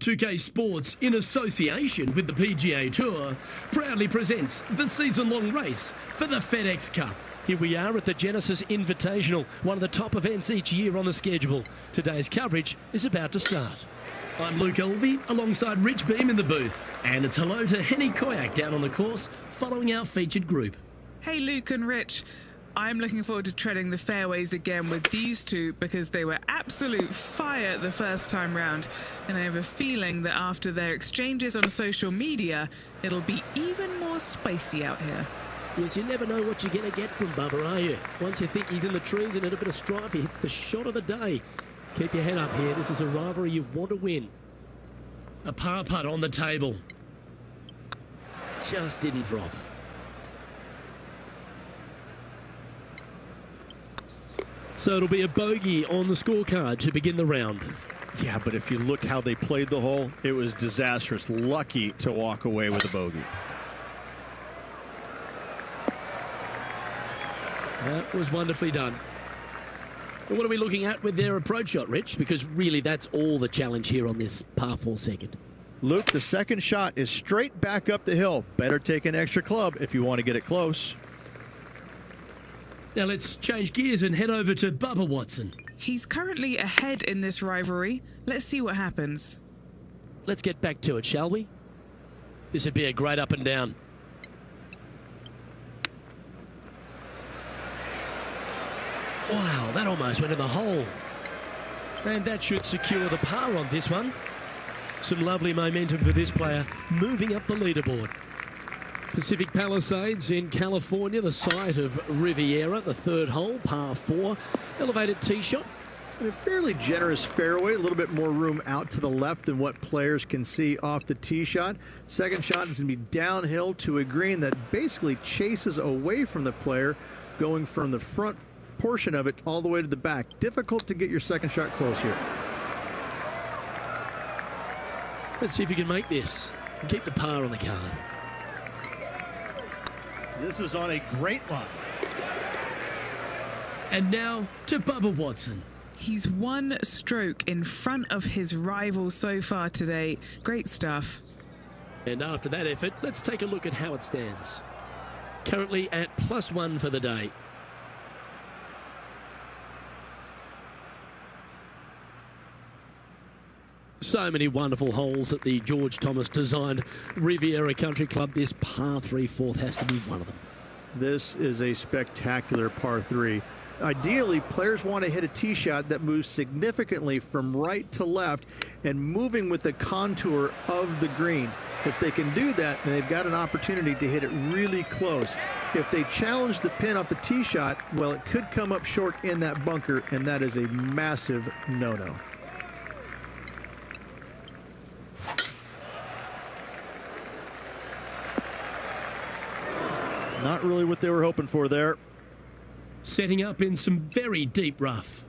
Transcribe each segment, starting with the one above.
Golf2k Sports, in association with the PGA Tour, proudly presents the season-long race for the FedEx Cup. Here we are at the Genesis Invitational, one of the top events each year on the schedule. Today's coverage is about to start. I'm Luke Elvey, alongside Rich Beam in the booth. And it's hello to Henny Koyak down on the course, following our featured group. Hey Luke and Rich, I'm looking forward to treading the fairways again with these two because they were absolute fire the first time round, and I have a feeling that after their exchanges on social media, it'll be even more spicy out here. Yes, you never know what you're going to get from Bubba, are you? Once you think he's in the trees and in a bit of strife, he hits the shot of the day. Keep your head up here. This is a rivalry you want to win. A par putt on the table. Just didn't drop. So it'll be a bogey on the scorecard to begin the round. Yeah, but if you look how they played the hole, it was disastrous. Lucky to walk away with a bogey. That was wonderfully done. But what are we looking at with their approach shot, Rich? Because really that's all the challenge here on this par 4 second. Luke, the second shot is straight back up the hill. Better take an extra club if you want to get it close. Now let's change gears and head over to Bubba Watson. He's currently ahead in this rivalry. Let's see what happens. Let's get back to it, shall we? This would be a great up and down. Wow, that almost went in the hole. And that should secure the par on this one. Some lovely momentum for this player, moving up the leaderboard. Pacific Palisades in California, the site of Riviera, the third hole, par 4. Elevated tee shot. A fairly generous fairway, a little bit more room out to the left than what players can see off the tee shot. Second shot is going to be downhill to a green that basically chases away from the player, going from the front portion of it all the way to the back. Difficult to get your second shot close here. Let's see if you can make this and keep the par on the card. This is on a great line. And now to Bubba Watson. He's one stroke in front of his rival so far today. Great stuff. And after that effort, let's take a look at how it stands. Currently at +1 for the day. So many wonderful holes at the George Thomas designed Riviera Country Club. This par 3 fourth has to be one of them. This is a spectacular par 3. Ideally, players want to hit a tee shot that moves significantly from right to left and moving with the contour of the green. If they can do that, then they've got an opportunity to hit it really close. If they challenge the pin off the tee shot, well, it could come up short in that bunker, and that is a massive no-no. Not really what they were hoping for there. Setting up in some very deep rough.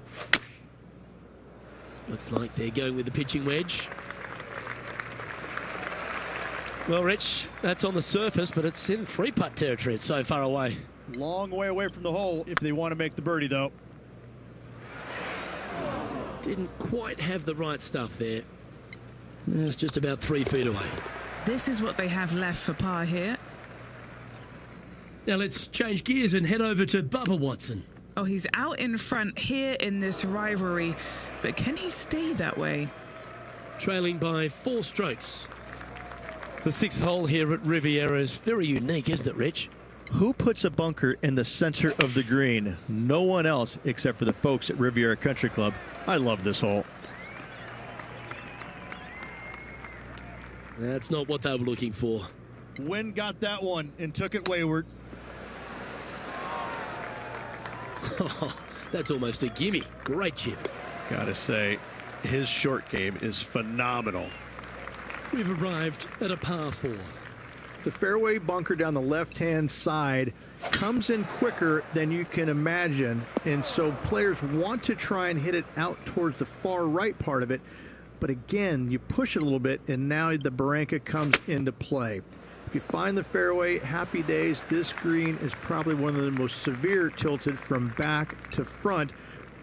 Looks like they're going with the pitching wedge. Well, Rich, that's on the surface, but it's in 3-putt territory. It's so far away. Long way away from the hole if they want to make the birdie, though. Didn't quite have the right stuff there. It's just about 3 feet away. This is what they have left for par here. Now let's change gears and head over to Bubba Watson. Oh, he's out in front here in this rivalry, but can he stay that way? Trailing by 4 strokes. The 6th hole here at Riviera is very unique, isn't it, Rich? Who puts a bunker in the center of the green? No one else except for the folks at Riviera Country Club. I love this hole. That's not what they were looking for. Wind got that one and took it wayward. That's almost a gimme. Great chip. Gotta say, his short game is phenomenal. We've arrived at a par 4. The fairway bunker down the left-hand side comes in quicker than you can imagine, and so players want to try and hit it out towards the far right part of it, but again, you push it a little bit, and now the barranca comes into play. If you find the fairway, happy days. This green is probably one of the most severe tilted from back to front.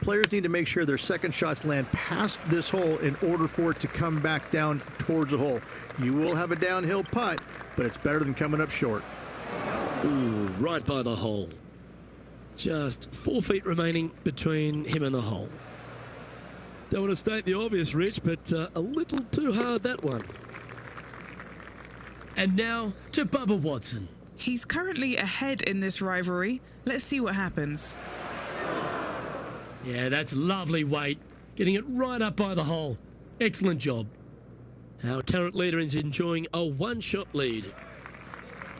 players need to make sure their second shots land past this hole in order for it to come back down towards the hole. You will have a downhill putt, but it's better than coming up short. Ooh, right by the hole. Just 4 feet remaining between him and the hole. Don't want to state the obvious, Rich, but a little too hard, that one. And now to Bubba Watson. He's currently ahead in this rivalry. Let's see what happens. Yeah, that's lovely weight. Getting it right up by the hole. Excellent job. Our current leader is enjoying a one-shot lead.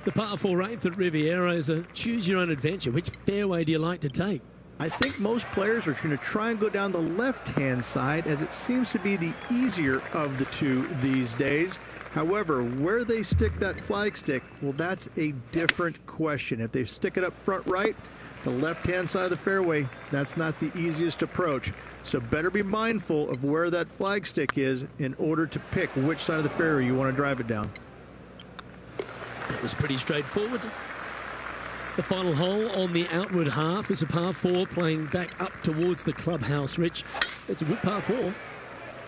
The par 4 8th at Riviera is a choose-your-own-adventure. Which fairway do you like to take? I think most players are going to try and go down the left-hand side, as it seems to be the easier of the two these days. However, where they stick that flagstick, well, that's a different question. If they stick it up front right, the left-hand side of the fairway, that's not the easiest approach. So better be mindful of where that flagstick is in order to pick which side of the fairway you want to drive it down. That was pretty straightforward. The final hole on the outward half is a par 4 playing back up towards the clubhouse, Rich. It's a good par 4.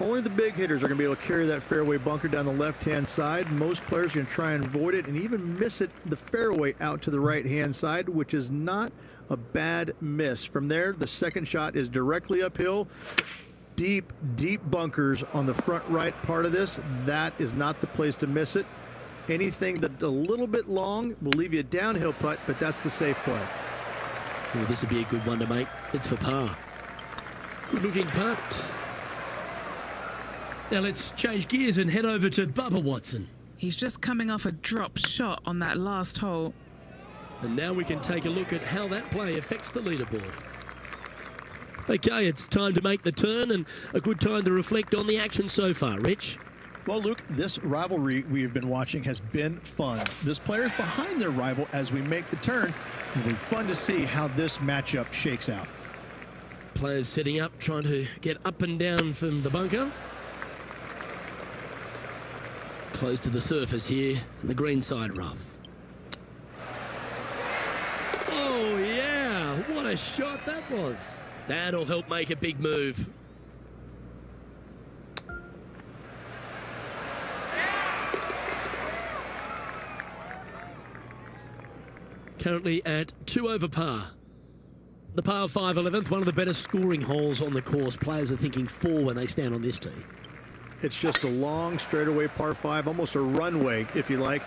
Only the big hitters are going to be able to carry that fairway bunker down the left-hand side. Most players are going to try and avoid it and even miss it the fairway out to the right-hand side, which is not a bad miss. From there, the second shot is directly uphill. Deep, deep bunkers on the front right part of this. That is not the place to miss it. Anything that a little bit long will leave you a downhill putt, but that's the safe play. Well, this would be a good one to make. It's for par. Good-looking putt. Now let's change gears and head over to Bubba Watson. He's just coming off a drop shot on that last hole. And now we can take a look at how that play affects the leaderboard. Okay, it's time to make the turn and a good time to reflect on the action so far, Rich. Well, Luke, this rivalry we've been watching has been fun. This player's behind their rival as we make the turn. It'll be fun to see how this matchup shakes out. Players setting up, trying to get up and down from the bunker. Close to the surface here, the green side rough. Oh, yeah. What a shot that was. That'll help make a big move. Currently at 2 over par. The par 5 11th, one of the better scoring holes on the course. Players are thinking 4 when they stand on this tee. It's just a long straightaway par 5, almost a runway, if you like.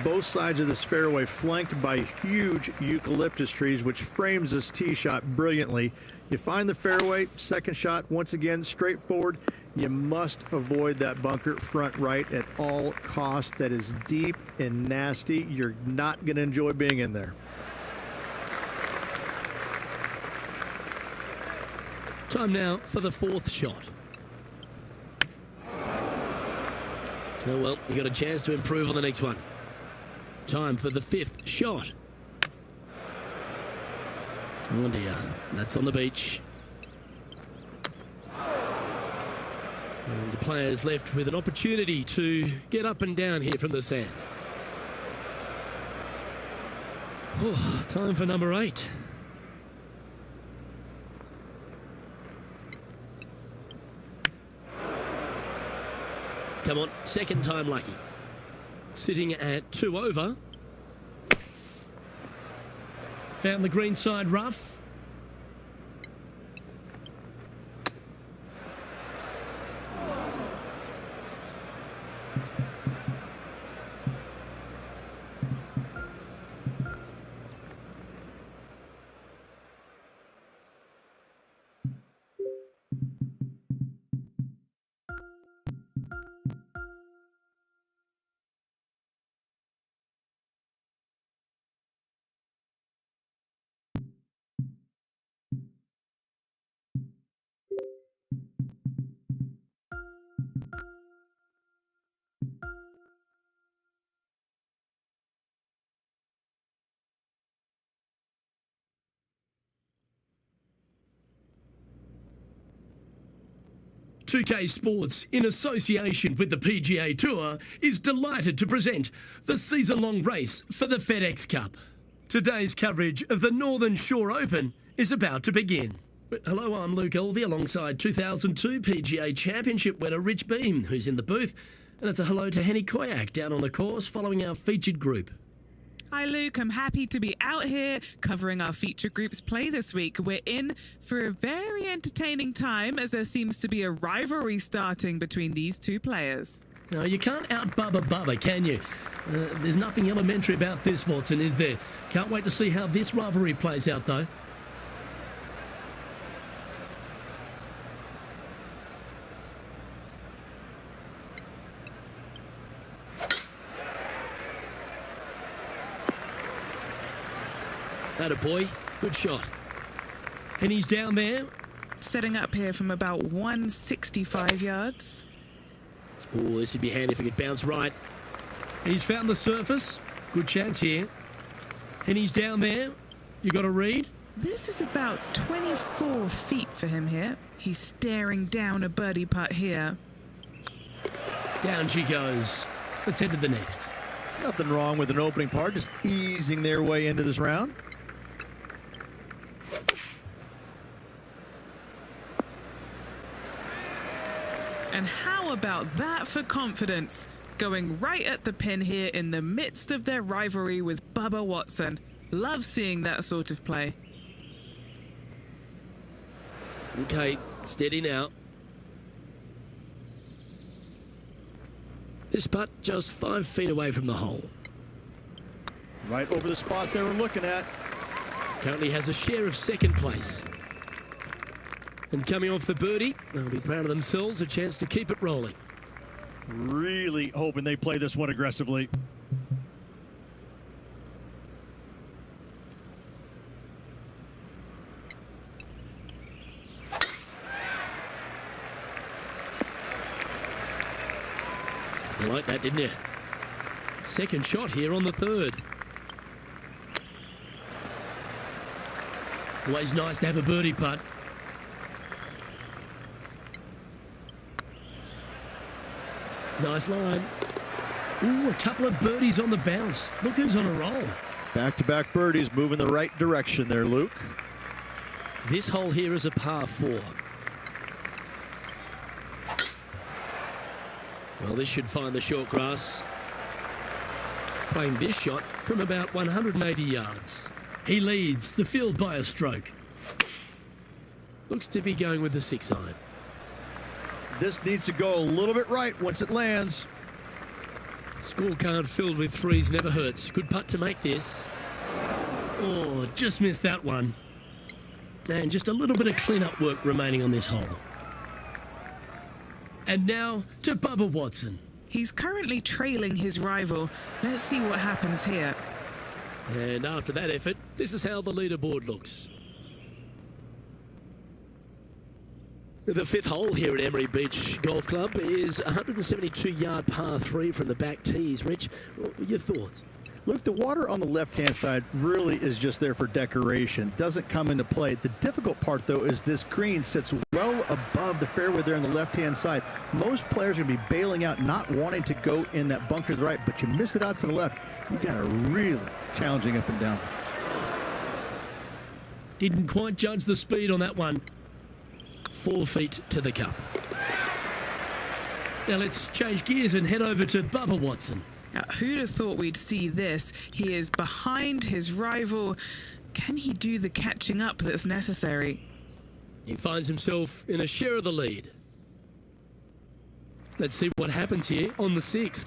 Both sides of this fairway flanked by huge eucalyptus trees, which frames this tee shot brilliantly. You find the fairway, second shot, once again, straightforward. You must avoid that bunker front right at all costs. That is deep and nasty. You're not going to enjoy being in there. Time now for the 4th shot. Oh well, you got a chance to improve on the next one. Time for the 5th shot. Oh dear, that's on the beach. And the players left with an opportunity to get up and down here from the sand. Oh, time for number 8. Come on, second time lucky. Sitting at 2 over. Found the green side rough. .2k Sports, in association with the PGA Tour, is delighted to present the season-long race for the FedEx Cup. Today's coverage of the Northern Shore Open is about to begin. Hello, I'm Luke Elvey alongside 2002 PGA Championship winner Rich Beam, who's in the booth. And it's a hello to Henny Koyak down on the course following our featured group. Hi Luke, I'm happy to be out here covering our feature group's play this week. We're in for a very entertaining time as there seems to be a rivalry starting between these two players. Now, you can't out-Bubba, can you? There's nothing elementary about this, Watson, is there? Can't wait to see how this rivalry plays out, though. Atta boy, good shot. And he's down there. Setting up here from about 165 yards. Oh, this would be handy if he could bounce right. He's found the surface. Good chance here. And he's down there. You got a read? This is about 24 feet for him here. He's staring down a birdie putt here. Down she goes. Let's head to the next. Nothing wrong with an opening par, just easing their way into this round. And how about that for confidence? Going right at the pin here in the midst of their rivalry with Bubba Watson. Love seeing that sort of play. Okay, steady now. This putt just 5 feet away from the hole. Right over the spot they were looking at. Currently has a share of second place. And coming off the birdie, they'll be proud of themselves, a chance to keep it rolling. Really hoping they play this one aggressively. You like that, didn't you? Second shot here on the third. Always nice to have a birdie putt. Nice line. Ooh, a couple of birdies on the bounce. Look who's on a roll. Back-to-back birdies moving the right direction there, Luke. This hole here is a par 4. Well, this should find the short grass. Playing this shot from about 180 yards. He leads the field by a stroke. Looks to be going with the 6-iron. This needs to go a little bit right once it lands. Scorecard filled with threes never hurts. Good putt to make this. Oh, just missed that one. And just a little bit of clean-up work remaining on this hole. And now to Bubba Watson. He's currently trailing his rival. Let's see what happens here. And after that effort, this is how the leaderboard looks. The fifth hole here at Emery Beach Golf Club is a 172-yard par 3 from the back tees. Rich, your thoughts? Look, the water on the left-hand side really is just there for decoration. Doesn't come into play. The difficult part, though, is this green sits well above the fairway there on the left-hand side. Most players are going to be bailing out, not wanting to go in that bunker to the right, but you miss it out to the left. You got a really challenging up and down. Didn't quite judge the speed on that one. 4 feet to the cup. Now let's change gears and head over to Bubba Watson. Now, who'd have thought we'd see this? He is behind his rival. Can he do the catching up that's necessary? He finds himself in a share of the lead. Let's see what happens here on the 6th.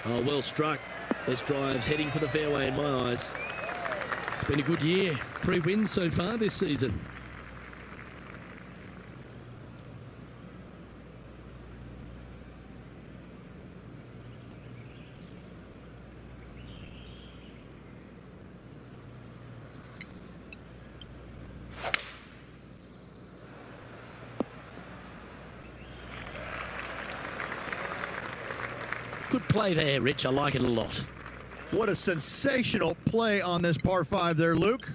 Oh, well struck. This drive's heading for the fairway in my eyes. It's been a good year. 3 wins so far this season. Good play there, Rich. I like it a lot. What a sensational play on this par 5 there, Luke.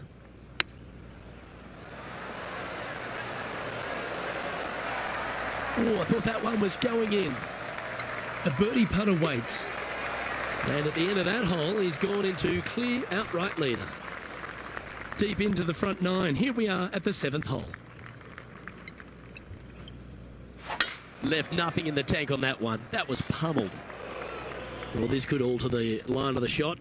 Oh, I thought that one was going in. A birdie putt awaits. And at the end of that hole, he's gone into clear outright leader. Deep into the front 9. Here we are at the 7th hole. Left nothing in the tank on that one. That was pummeled. Well, this could alter the line of the shot.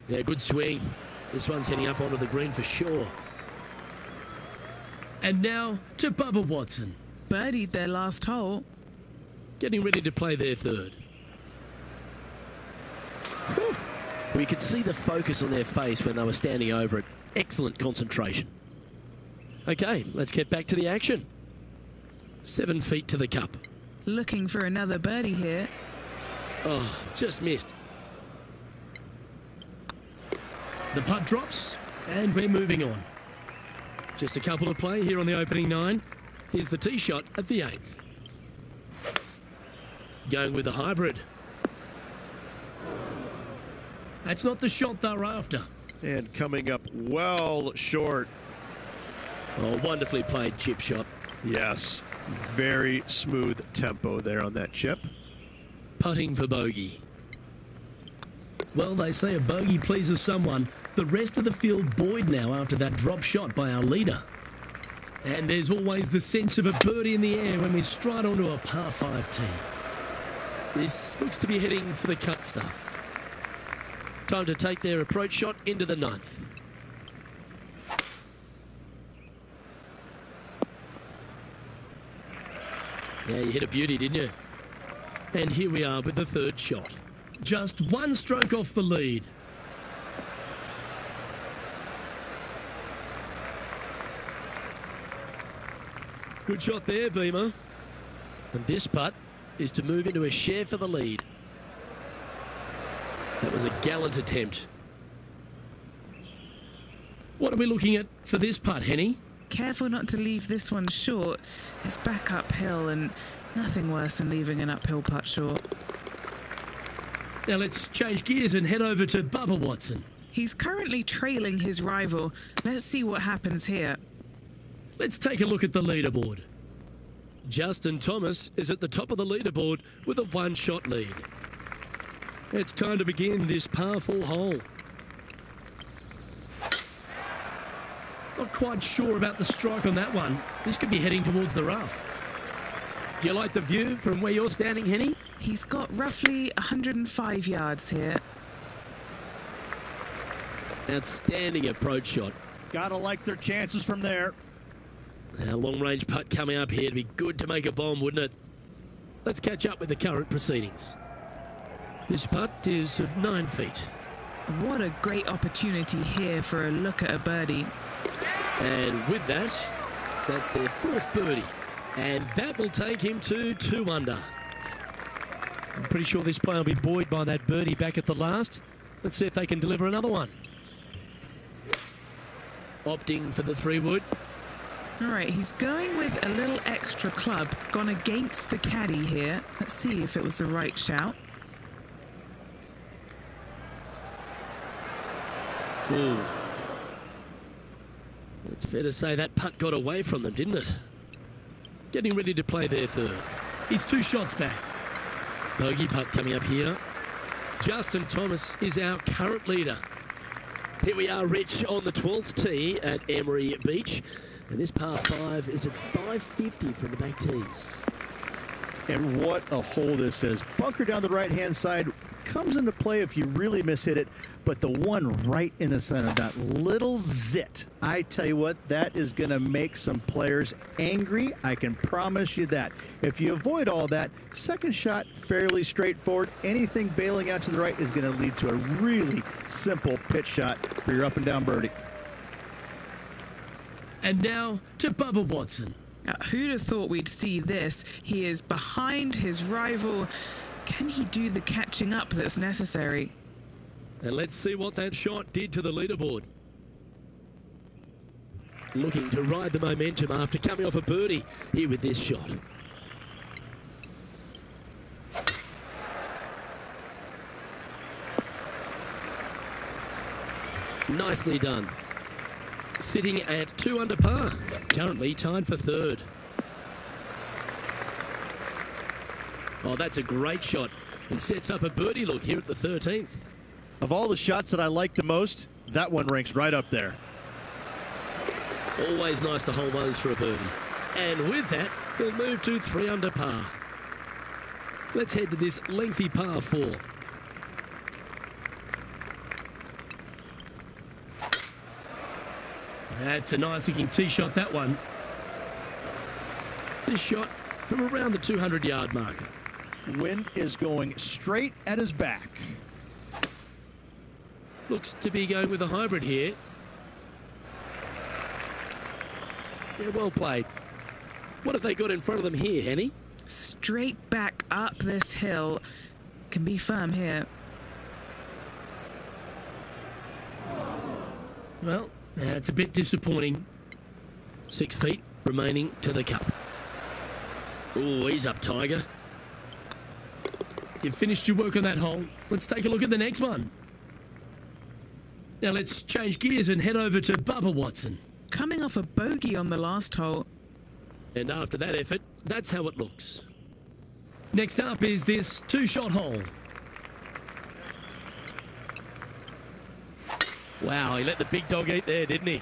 Yeah, good swing. This one's heading up onto the green for sure. And now to Bubba Watson. Birdied their last hole. Getting ready to play their 3rd. Whew. We could see the focus on their face when they were standing over it. Excellent concentration. Okay, let's get back to the action. 7 feet to the cup. Looking for another birdie here. Oh, just missed. The putt drops, and we're moving on. Just a couple to play here on the opening 9. Here's the tee shot at the 8th. Going with the hybrid. That's not the shot they're after. And coming up well short. Oh, wonderfully played chip shot. Yes, very smooth tempo there on that chip. Putting for bogey. Well, they say a bogey pleases someone. The rest of the field buoyed now after that drop shot by our leader. And there's always the sense of a birdie in the air when we stride onto a par 5 tee. This looks to be heading for the cut stuff. Time to take their approach shot into the 9th. Yeah, you hit a beauty, didn't you? And here we are with the 3rd shot. Just 1 stroke off the lead. Good shot there, Beamer. And this putt is to move into a share for the lead. That was a gallant attempt. What are we looking at for this putt, Henny? Careful not to leave this one short. It's back uphill and nothing worse than leaving an uphill putt short. Now let's change gears and head over to Bubba Watson. He's currently trailing his rival. Let's see what happens here. Let's take a look at the leaderboard. Justin Thomas is at the top of the leaderboard with a 1-shot lead. It's time to begin this par 4 hole. Not quite sure about the strike on that one. This could be heading towards the rough. Do you like the view from where you're standing, Henny? He's got roughly 105 yards here. Outstanding approach shot. Gotta like their chances from there. A long-range putt coming up here. It'd be good to make a bomb, wouldn't it? Let's catch up with the current proceedings. This putt is of 9 feet. What a great opportunity here for a look at a birdie. And with that, that's their 4th birdie. And that will take him to 2 under. I'm pretty sure this player will be buoyed by that birdie back at the last. Let's see if they can deliver another one. Opting for the 3-wood. All right, he's going with a little extra club. Gone against the caddy here. Let's see if it was the right shout. Ooh. It's fair to say that putt got away from them, didn't it? Getting ready to play their 3rd. He's 2 shots back. Bogey putt coming up here. Justin Thomas is our current leader. Here we are, Rich, on the 12th tee at Emery Beach. And this par 5 is at 550 from the back tees. And what a hole this is. Bunker down the right-hand side comes into play if you really mishit it, but the one right in the center, that little zit, I tell you what, that is going to make some players angry. I can promise you that. If you avoid all that, second shot, fairly straightforward. Anything bailing out to the right is going to lead to a really simple pitch shot for your up-and-down birdie. And now to Bubba Watson. Who'd have thought we'd see this? He is behind his rival. Can he do the catching up that's necessary? And let's see what that shot did to the leaderboard. Looking to ride the momentum after coming off a birdie here with this shot. Nicely done. Sitting at 2 under par. Currently tied for 3rd. Oh, that's a great shot and sets up a birdie look here at the 13th. Of all the shots that I like the most, that one ranks right up there. Always nice to hold those for a birdie. And with that, we'll move to 3 under par. Let's head to this lengthy par 4. That's a nice looking tee shot, that one. This shot from around the 200-yard marker. Wind is going straight at his back. Looks to be going with a hybrid here. Yeah, well played. What have they got in front of them here, Henny? Straight back up this hill. Can be firm here. Well, that's a bit disappointing. 6 feet remaining to the cup. Oh, he's up, Tiger. You've finished your work on that hole. Let's take a look at the next one. Now let's change gears and head over to Bubba Watson. Coming off a bogey on the last hole. And after that effort, that's how it looks. Next up is this 2-shot hole. Wow, he let the big dog eat there, didn't he?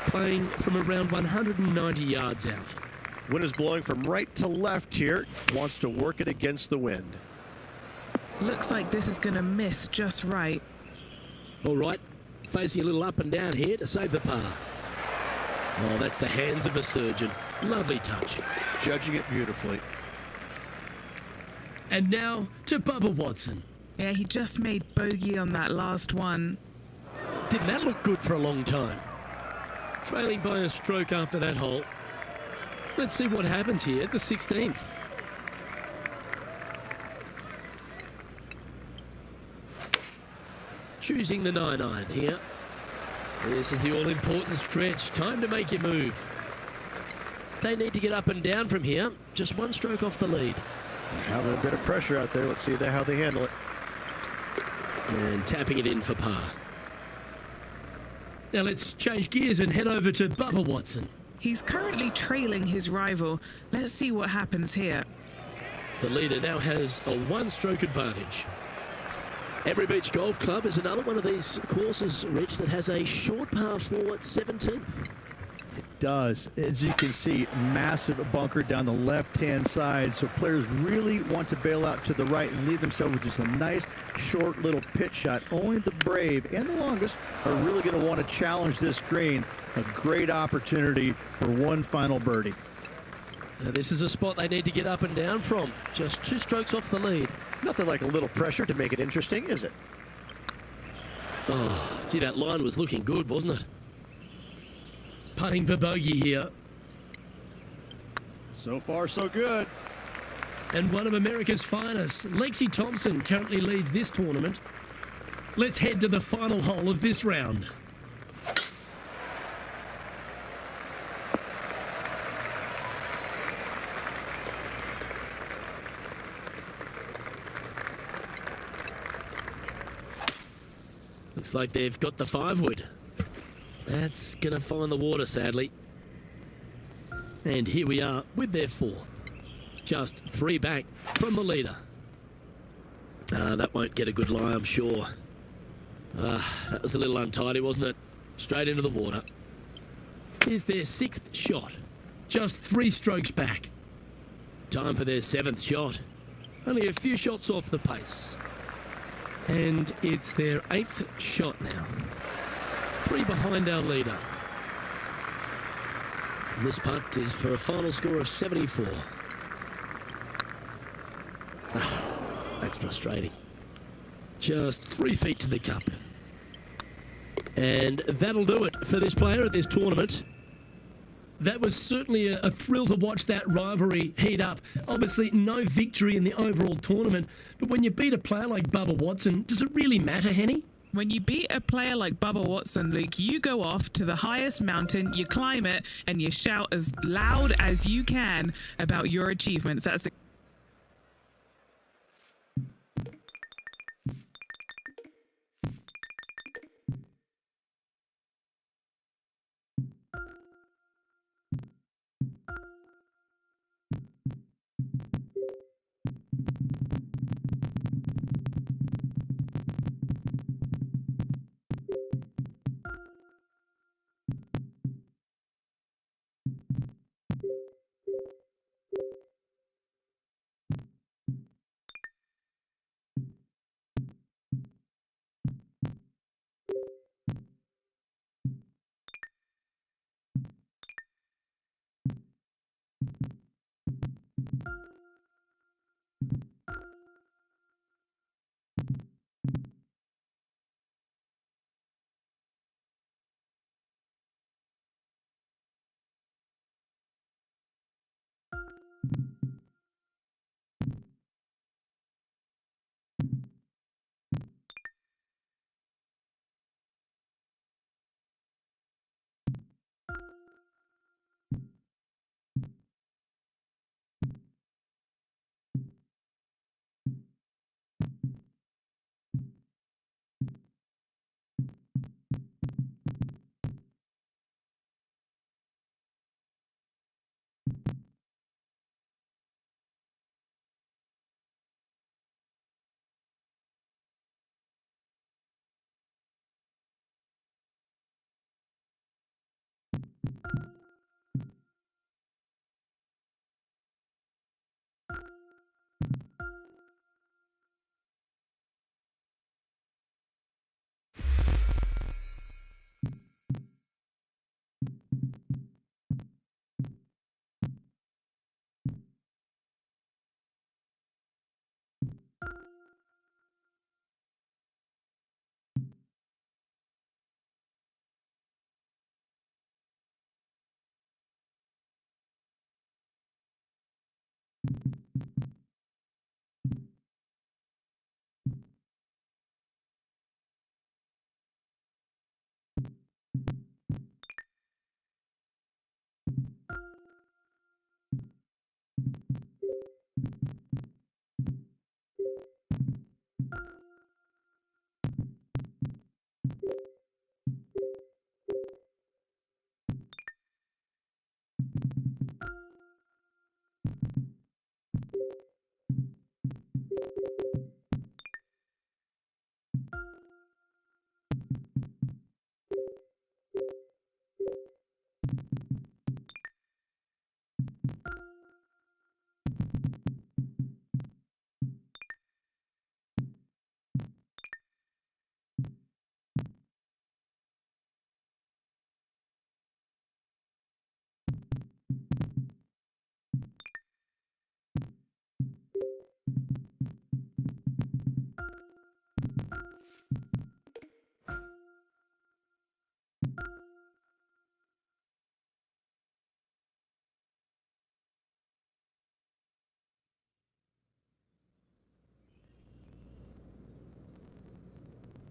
Playing from around 190 yards out. Wind is blowing from right to left here. Wants to work it against the wind. Looks like this is going to miss just right. All right, facing a little up and down here to save the par. Oh, that's the hands of a surgeon. Lovely touch. Judging it beautifully. And now to Bubba Watson. Yeah, he just made bogey on that last one. Didn't that look good for a long time? Trailing by a stroke after that hole. Let's see what happens here at the 16th. Choosing the 9-iron here. This is the all-important stretch. Time to make your move. They need to get up and down from here. Just 1 stroke off the lead. Having a bit of pressure out there. Let's see how they handle it. And tapping it in for par. Now let's change gears and head over to Bubba Watson. He's currently trailing his rival. Let's see what happens here. The leader now has a 1-stroke advantage. Emery Beach Golf Club is another one of these courses, Rich, that has a short par 4 at 17th. Does. As you can see, massive bunker down the left-hand side. So players really want to bail out to the right and leave themselves with just a nice, short little pitch shot. Only the brave and the longest are really going to want to challenge this green. A great opportunity for 1 final birdie. Now, this is a spot they need to get up and down from. Just 2 strokes off the lead. Nothing like a little pressure to make it interesting, is it? Oh, gee, that line was looking good, wasn't it? Putting for bogey here. So far, so good. And one of America's finest, Lexi Thompson, currently leads this tournament. Let's head to the final hole of this round. Looks like they've got the 5-wood. That's going to find the water, sadly. And here we are with their 4th. Just 3 back from the leader. That won't get a good lie, I'm sure. That was a little untidy, wasn't it? Straight into the water. Here's their 6th shot. Just 3 strokes back. Time for their 7th shot. Only a few shots off the pace. And it's their 8th shot now. 3 behind our leader. And this putt is for a final score of 74. That's frustrating. Just 3 feet to the cup. And that'll do it for this player at this tournament. That was certainly a thrill to watch that rivalry heat up. Obviously, no victory in the overall tournament. But when you beat a player like Bubba Watson, does it really matter, Henny? When you beat a player like Bubba Watson, Luke, you go off to the highest mountain, you climb it, and you shout as loud as you can about your achievements. That's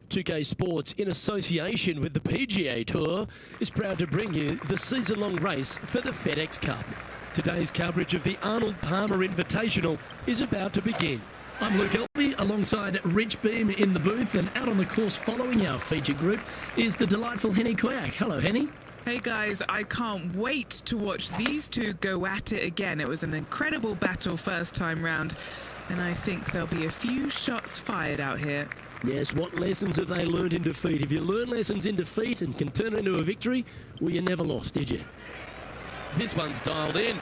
2K Sports, in association with the PGA Tour, is proud to bring you the season-long race for the FedEx Cup. Today's coverage of the Arnold Palmer Invitational is about to begin. I'm Luke Elvey alongside Rich Beam in the booth, and out on the course following our feature group is the delightful Henny Koyak. Hello, Henny. Hey guys, I can't wait to watch these two go at it again. It was an incredible battle first time round, and I think there'll be a few shots fired out here. Yes, what lessons have they learned in defeat? If you learn lessons in defeat and can turn it into a victory, well, you never lost, did you? This one's dialed in.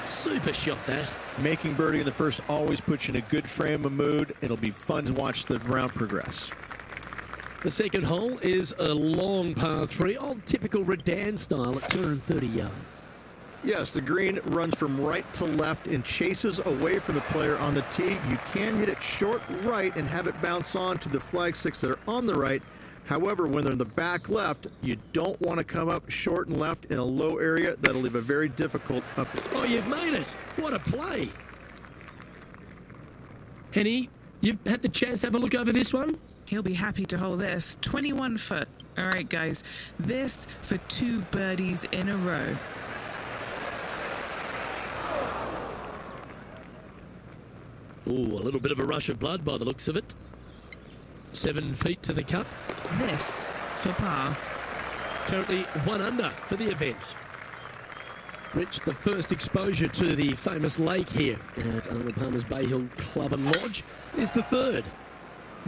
Super shot, that. Making birdie in the first always puts you in a good frame of mood. It'll be fun to watch the round progress. The second hole is a long par 3, old typical Redan style at 230 yards. Yes, the green runs from right to left and chases away from the player on the tee. You can hit it short right and have it bounce on to the flag sticks that are on the right. However, when they're in the back left, you don't want to come up short and left in a low area. That'll leave a very difficult up. Oh, you've made it. What a play. Henny, you've had the chance to have a look over this one? He'll be happy to hold this. 21 foot. All right, guys. This for 2 birdies in a row. Oh, a little bit of a rush of blood by the looks of it. 7 feet to the cup. This for par. Currently 1 under for the event. Rich, the first exposure to the famous lake here at Arnold Palmer's Bay Hill Club and Lodge is the third.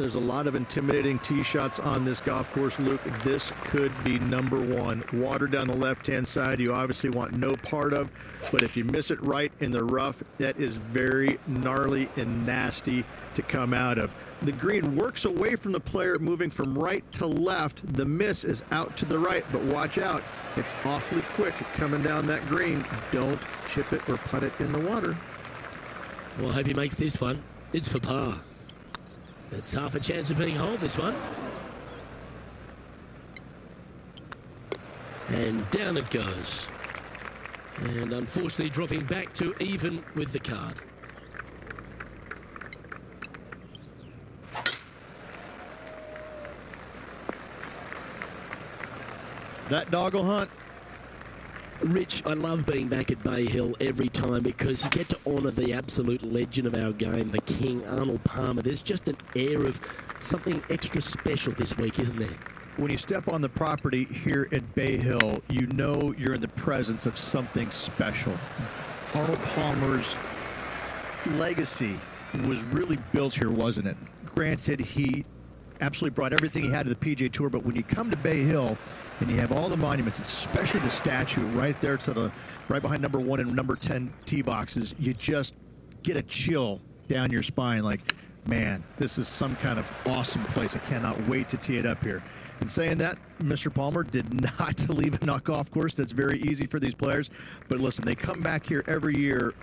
There's a lot of intimidating tee shots on this golf course, Luke. This could be number one. Water down the left-hand side, you obviously want no part of, but if you miss it right in the rough, that is very gnarly and nasty to come out of. The green works away from the player, moving from right to left. The miss is out to the right, but watch out. It's awfully quick coming down that green. Don't chip it or putt it in the water. Well, I hope he makes this one. It's for par. It's half a chance of being holed, this one. And down it goes. And unfortunately dropping back to even with the card. That doggle hunt. Rich, I love being back at Bay Hill every time because you get to honour the absolute legend of our game, the King, Arnold Palmer. There's just an air of something extra special this week, isn't there? When you step on the property here at Bay Hill, you know you're in the presence of something special. Arnold Palmer's legacy was really built here, wasn't it? Granted, he absolutely brought everything he had to the PGA Tour, but when you come to Bay Hill and you have all the monuments, especially the statue right there to the right behind number 1 and number 10 tee boxes, you just get a chill down your spine like, man, this is some kind of awesome place. I cannot wait to tee it up here. And saying that, Mr. Palmer did not leave a golf course. That's very easy for these players. But listen, they come back here every year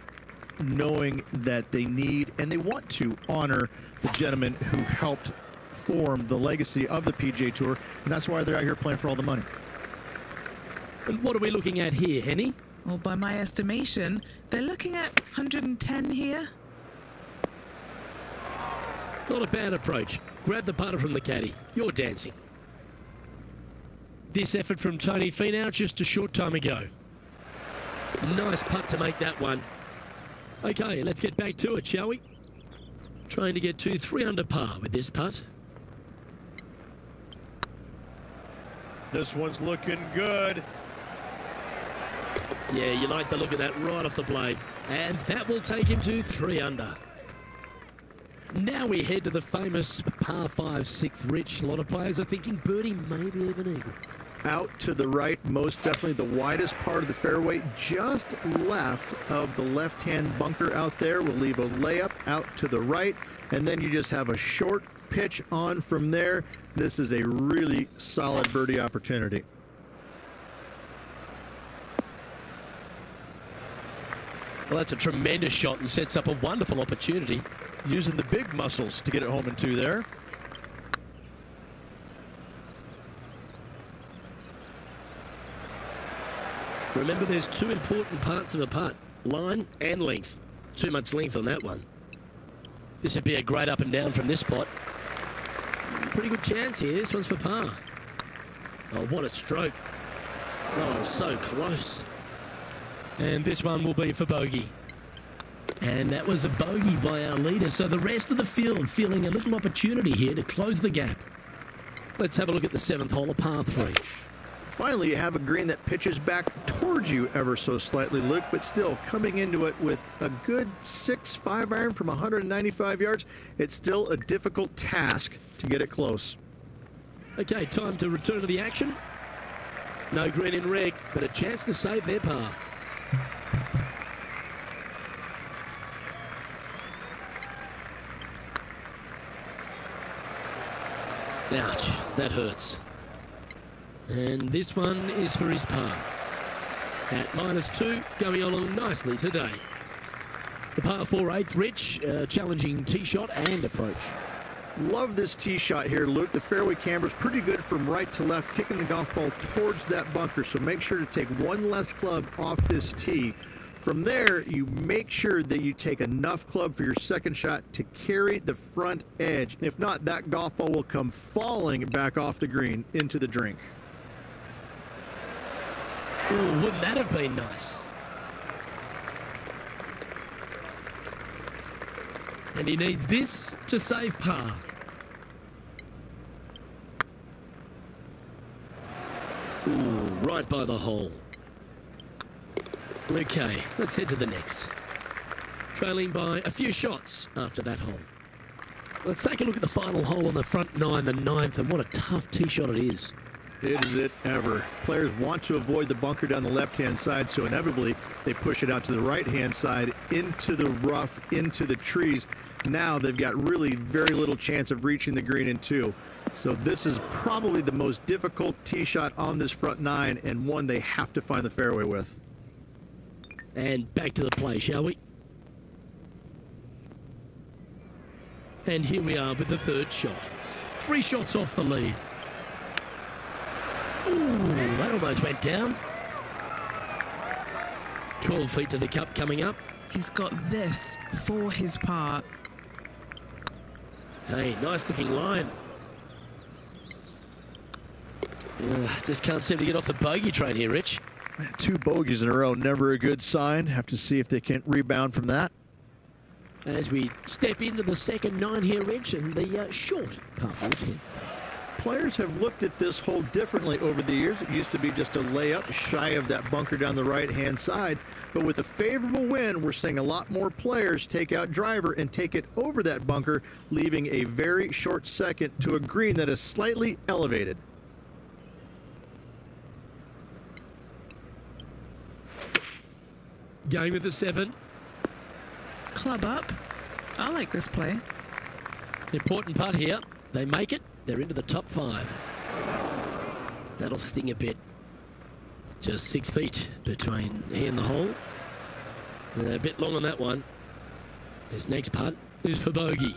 knowing that they need and they want to honor the gentleman who helped form the legacy of the PGA Tour, and that's why they're out here playing for all the money. And what are we looking at here, Henny? Well, by my estimation, they're looking at 110 here. Not a bad approach. Grab the putter from the caddy. You're dancing. This effort from Tony Finau just a short time ago. Nice putt to make that one. Okay, let's get back to it, shall we? Trying to get to 3 under par with this putt. This one's looking good. Yeah, you like the look of that right off the blade. And that will take him to 3 under. Now we head to the famous par 5 6th, Rich. A lot of players are thinking birdie, maybe even eagle. Out to the right, most definitely the widest part of the fairway, just left of the left-hand bunker out there. We'll leave a layup out to the right, and then you just have a short pitch on from there. This is a really solid birdie opportunity. Well, that's a tremendous shot and sets up a wonderful opportunity. Using the big muscles to get it home in 2 there. Remember, there's 2 important parts of a putt, line and length. Too much length on that one. This would be a great up and down from this spot. Pretty good chance here. This one's for par. Oh, what a stroke. Oh, so close. And this one will be for bogey. And that was a bogey by our leader. So the rest of the field feeling a little opportunity here to close the gap. Let's have a look at the 7th hole, a par 3. Finally, you have a green that pitches back towards you ever so slightly, Luke, but still coming into it with a good 6-5 iron from 195 yards. It's still a difficult task to get it close. Okay, time to return to the action. No green in red, but a chance to save their par. Ouch, that hurts. And this one is for his par. At -2, going along nicely today. The par 4 8th, Rich, challenging tee shot and approach. Love this tee shot here, Luke. The fairway camber's pretty good from right to left, kicking the golf ball towards that bunker. So make sure to take one less club off this tee. From there, you make sure that you take enough club for your second shot to carry the front edge. If not, that golf ball will come falling back off the green into the drink. Ooh, wouldn't that have been nice? And he needs this to save par. Ooh, right by the hole. Okay, let's head to the next. Trailing by a few shots after that hole. Let's take a look at the final hole on the front nine, the ninth, and what a tough tee shot it is. Is it ever? Players want to avoid the bunker down the left-hand side, so inevitably they push it out to the right-hand side, into the rough, into the trees. Now they've got really very little chance of reaching the green in two. So this is probably the most difficult tee shot on this front nine, and one they have to find the fairway with. And back to the play, shall we? And here we are with the third shot. 3 shots off the lead. Ooh, that almost went down. 12 feet to the cup coming up. He's got this for his par. Hey, nice looking line. Just can't seem to get off the bogey train here, Rich. 2 bogeys in a row, never a good sign. Have to see if they can rebound from that. As we step into the second nine here, Rich, and the short par 14. Players have looked at this hole differently over the years. It used to be just a layup shy of that bunker down the right-hand side. But with a favorable wind, we're seeing a lot more players take out driver and take it over that bunker, leaving a very short second to a green that is slightly elevated. Going with the 7. Club up. I like this play. Important putt here. They make it. They're into the top 5. That'll sting a bit. Just 6 feet between he and the hole. A bit long on that one. This next putt is for bogey.